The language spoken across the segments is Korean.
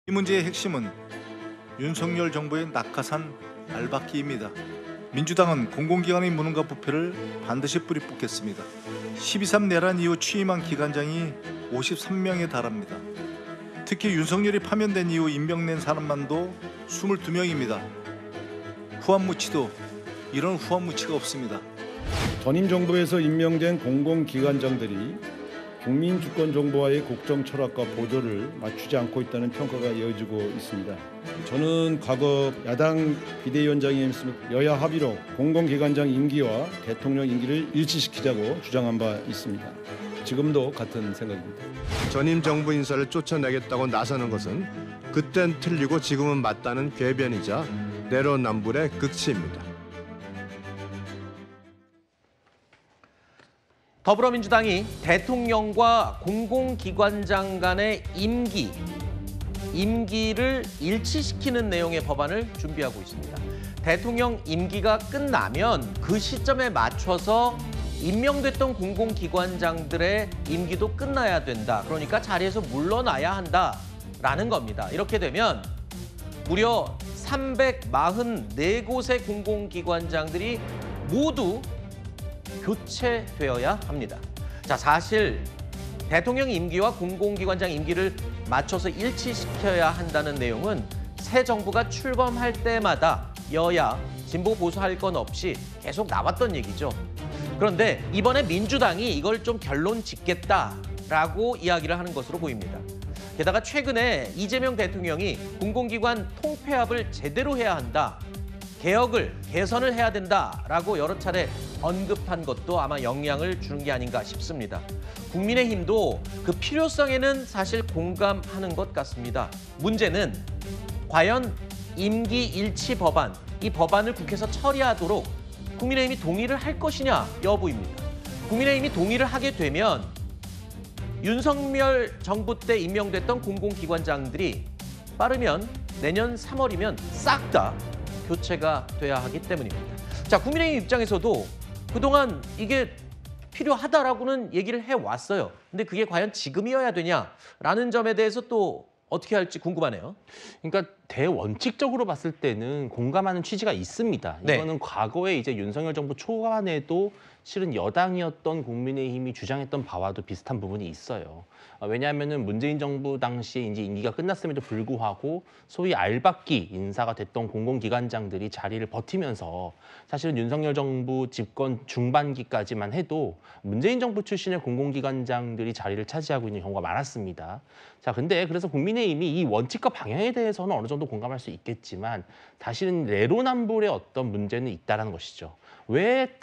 이 문제의 핵심은 윤석열 정부의 낙하산 알박기입니다. 민주당은 공공기관의 무능과 부패를 반드시 뿌리 뽑겠습니다. 12.3 내란 이후 취임한 기관장이 53명에 달합니다. 특히 윤석열이 파면된 이후 임명된 사람만도 22명입니다. 후한무치도 이런 후한무치가 없습니다. 전임 정부에서 임명된 공공기관장들이 국민 주권 정보와의 국정 철학과 보조를 맞추지 않고 있다는 평가가 이어지고 있습니다. 저는 과거 야당 비대위원장이었으면 여야 합의로 공공기관장 임기와 대통령 임기를 일치시키자고 주장한 바 있습니다. 지금도 같은 생각입니다. 전임 정부 인사를 쫓아내겠다고 나서는 것은 그땐 틀리고 지금은 맞다는 궤변이자 내로남불의 극치입니다. 더불어민주당이 대통령과 공공기관장 간의 임기를 일치시키는 내용의 법안을 준비하고 있습니다. 대통령 임기가 끝나면 그 시점에 맞춰서 임명됐던 공공기관장들의 임기도 끝나야 된다. 그러니까 자리에서 물러나야 한다라는 겁니다. 이렇게 되면 무려 344곳의 공공기관장들이 모두 교체되어야 합니다. 자, 사실 대통령 임기와 공공기관장 임기를 맞춰서 일치시켜야 한다는 내용은 새 정부가 출범할 때마다 여야, 진보, 보수 할 건 없이 계속 나왔던 얘기죠. 그런데 이번에 민주당이 이걸 좀 결론 짓겠다라고 이야기를 하는 것으로 보입니다. 게다가 최근에 이재명 대통령이 공공기관 통폐합을 제대로 해야 한다, 개선을 해야 된다라고 여러 차례 언급한 것도 아마 영향을 주는 게 아닌가 싶습니다. 국민의힘도 그 필요성에는 사실 공감하는 것 같습니다. 문제는 과연 임기 일치 법안, 이 법안을 국회에서 처리하도록 국민의힘이 동의를 할 것이냐 여부입니다. 국민의힘이 동의를 하게 되면 윤석열 정부 때 임명됐던 공공기관장들이 빠르면 내년 3월이면 싹 다 교체가 돼야 하기 때문입니다. 자, 국민의힘 입장에서도 그동안 이게 필요하다라고는 얘기를 해왔어요. 근데 그게 과연 지금이어야 되냐라는 점에 대해서 또 어떻게 할지 궁금하네요. 그러니까 대원칙적으로 봤을 때는 공감하는 취지가 있습니다. 네. 이거는 과거에 이제 윤석열 정부 초반에도 실은 여당이었던 국민의힘이 주장했던 바와도 비슷한 부분이 있어요. 왜냐하면은 문재인 정부 당시에 이제 임기가 끝났음에도 불구하고 소위 알박기 인사가 됐던 공공기관장들이 자리를 버티면서 사실은 윤석열 정부 집권 중반기까지만 해도 문재인 정부 출신의 공공기관장들이 자리를 차지하고 있는 경우가 많았습니다. 자, 근데 그래서 국민의힘이 이 원칙과 방향에 대해서는 어느 정도 공감할 수 있겠지만 사실은 내로남불의 어떤 문제는 있다라는 것이죠. 왜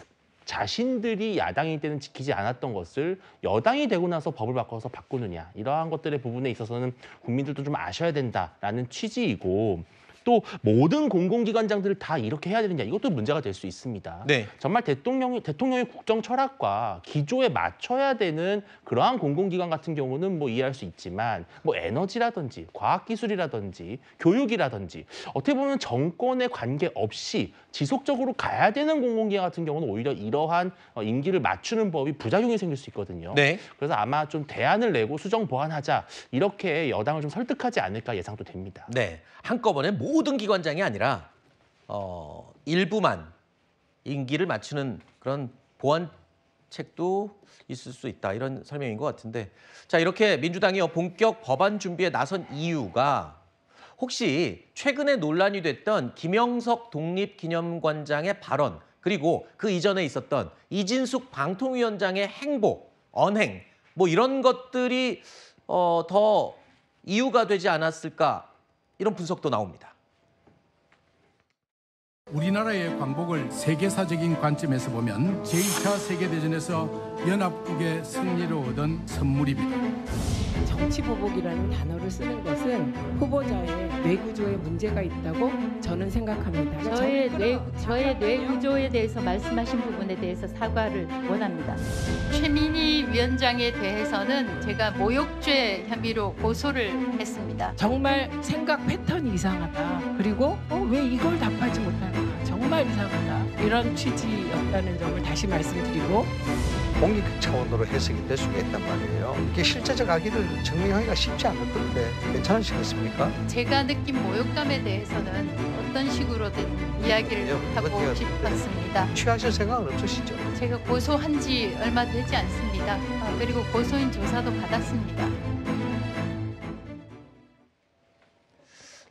자신들이 야당일 때는 지키지 않았던 것을 여당이 되고 나서 법을 바꿔서 바꾸느냐, 이러한 것들의 부분에 있어서는 국민들도 좀 아셔야 된다라는 취지이고, 또 모든 공공기관장들을 다 이렇게 해야 되느냐, 이것도 문제가 될 수 있습니다. 네. 정말 대통령의 국정 철학과 기조에 맞춰야 되는 그러한 공공기관 같은 경우는 뭐 이해할 수 있지만, 뭐 에너지라든지 과학기술이라든지 교육이라든지 어떻게 보면 정권에 관계없이 지속적으로 가야 되는 공공기관 같은 경우는 오히려 이러한 임기를 맞추는 법이 부작용이 생길 수 있거든요. 네. 그래서 아마 좀 대안을 내고 수정 보완하자, 이렇게 여당을 좀 설득하지 않을까 예상도 됩니다. 네, 한꺼번에 모든 기관장이 아니라 일부만 임기를 맞추는 그런 보완책도 있을 수 있다, 이런 설명인 것 같은데, 자, 이렇게 민주당이 본격 법안 준비에 나선 이유가 혹시 최근에 논란이 됐던 김영석 독립기념관장의 발언, 그리고 그 이전에 있었던 이진숙 방통위원장의 행보, 언행, 뭐 이런 것들이 더 이유가 되지 않았을까, 이런 분석도 나옵니다. 우리나라의 광복을 세계사적인 관점에서 보면 제2차 세계대전에서 연합국의 승리를 얻은 선물입니다. 정치보복이라는 단어를 쓰는 것은 후보자의 뇌구조에 문제가 있다고 저는 생각합니다. 저의 뇌구조에 대해서 말씀하신 부분에 대해서 사과를 원합니다. 최민희 위원장에 대해서는 제가 모욕죄 혐의로 고소를 했습니다. 정말 생각 패턴이 이상하다. 그리고 왜 이걸 답하지 못할까? 정말 정말 이상하다. 이런 취지였다는 점을 다시 말씀드리고 공익 차원으로 해석이 될 수가 있단 말이에요. 이게 실제적 악의를 증명하기가 쉽지 않을 건데 괜찮으시겠습니까? 제가 느낀 모욕감에 대해서는 어떤 식으로든 이야기를 하고 싶었습니다. 취하실 생각은 없으시죠? 제가 고소한 지 얼마 되지 않습니다. 그리고 고소인 조사도 받았습니다.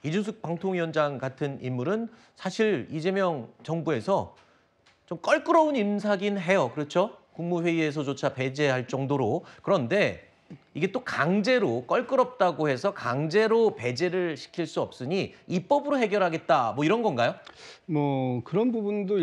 이준숙 방통위원장 같은 인물은 사실 이재명 정부에서 좀 껄끄러운 인사긴 해요. 그렇죠? 국무회의에서조차 배제할 정도로. 그런데 이게 또 강제로 껄끄럽다고 해서 강제로 배제를 시킬 수 없으니 입법으로 해결하겠다 뭐 이런 건가요? 뭐 그런 부분도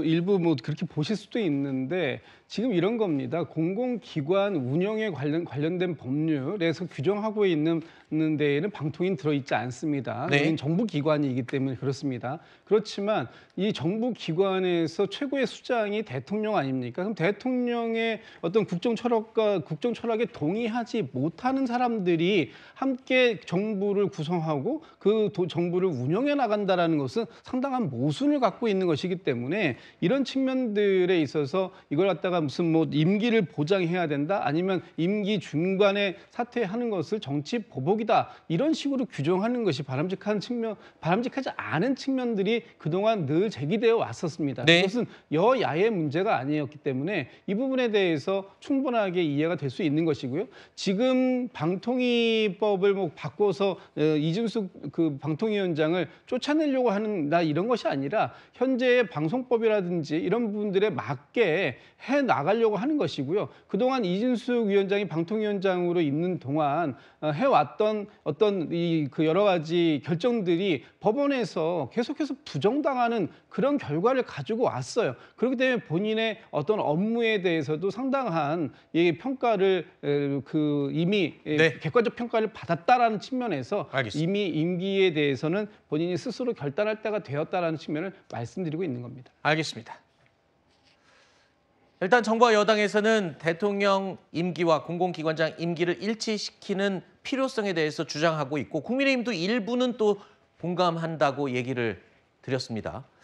일부 뭐 그렇게 보실 수도 있는데 지금 이런 겁니다. 공공기관 운영에 관련된 법률에서 규정하고 있는 데에는 방통위는 들어있지 않습니다. 네. 여기는 정부기관이기 때문에 그렇습니다. 그렇지만 이 정부기관에서 최고의 수장이 대통령 아닙니까? 그럼 대통령의 어떤 국정 철학에 동의하지 못하는 사람들이 함께 정부를 구성하고 그 정부를 운영해 나간다라는 것은 상당한 모순을 갖고 있는 것이기 때문에 이런 측면들에 있어서 이걸 갖다가 무슨 뭐 임기를 보장해야 된다 아니면 임기 중간에 사퇴하는 것을 정치 보복이다 이런 식으로 규정하는 것이 바람직하지 않은 측면들이 그동안 늘 제기되어 왔었습니다. 네. 그것은 여야의 문제가 아니었기 때문에 이 부분에 대해서 충분하게 이해가 될 수 있는 것이고요. 지금 방통위법을 뭐 바꿔서 이준숙 그 방통위원장을 쫓아내려고 하는 이런 것이 아니라 현재의 방송법이라든지 이런 부분들에 맞게 해 나가려고 하는 것이고요. 그동안 이준숙 위원장이 방통위원장으로 있는 동안 해왔던 어떤 그 여러 가지 결정들이 법원에서 계속해서 부정당하는 그런 결과를 가지고 왔어요. 그렇기 때문에 본인의 어떤 업무에 대해서도 상당한 평가를 이미 네. 객관적 평가를 받았다라는 측면에서 알겠습니다. 이미 임기에 대해서는 본인이 스스로 결단할 때가 되었다라는 측면을 말씀드리고 있는 겁니다. 알겠습니다. 일단 정부와 여당에서는 대통령 임기와 공공기관장 임기를 일치시키는 필요성에 대해서 주장하고 있고 국민의힘도 일부는 또 공감한다고 얘기를 드렸습니다.